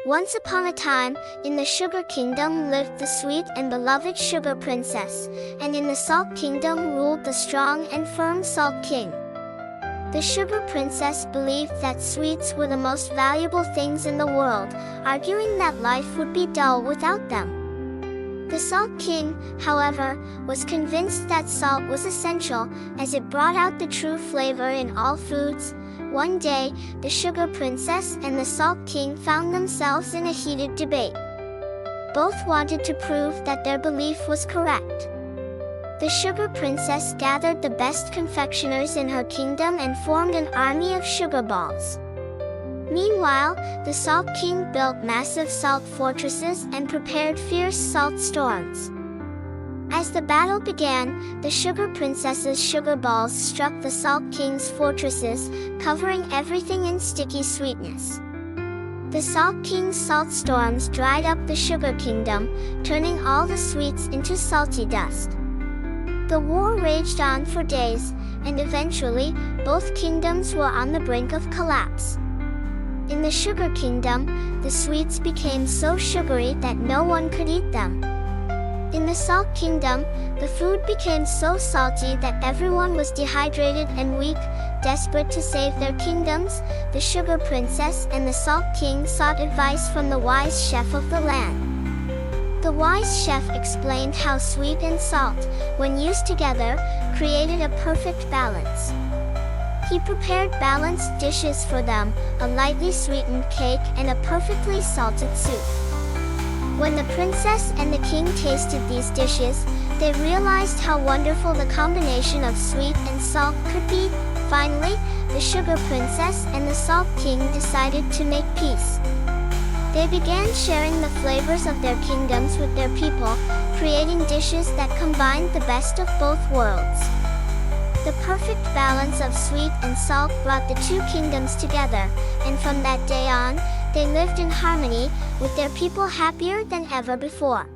Once upon a time, in the Sugar Kingdom lived the sweet and beloved Sugar Princess, and in the Salt Kingdom ruled the strong and firm Salt King. The Sugar Princess believed that sweets were the most valuable things in the world, arguing that life would be dull without them. The Salt King, however, was convinced that salt was essential, as it brought out the true flavor in all foods. One day, the Sugar Princess and the Salt King found themselves in a heated debate. Both wanted to prove that their belief was correct. The Sugar Princess gathered the best confectioners in her kingdom and formed an army of sugar balls. Meanwhile, the Salt King built massive salt fortresses and prepared fierce salt storms. As the battle began, the Sugar Princess's sugar balls struck the Salt King's fortresses, covering everything in sticky sweetness. The Salt King's salt storms dried up the Sugar Kingdom, turning all the sweets into salty dust. The war raged on for days, and eventually, both kingdoms were on the brink of collapse. In the Sugar Kingdom, the sweets became so sugary that no one could eat them. In the Salt Kingdom, the food became so salty that everyone was dehydrated and weak. Desperate to save their kingdoms, the Sugar Princess and the Salt King sought advice from the wise chef of the land. The wise chef explained how sweet and salt, when used together, created a perfect balance. He prepared balanced dishes for them, a lightly sweetened cake and a perfectly salted soup. When the princess and the king tasted these dishes, they realized how wonderful the combination of sweet and salt could be. Finally, the Sugar Princess and the Salt King decided to make peace. They began sharing the flavors of their kingdoms with their people, creating dishes that combined the best of both worlds. The perfect balance of sweet and salt brought the two kingdoms together, and from that day on, they lived in harmony, with their people happier than ever before.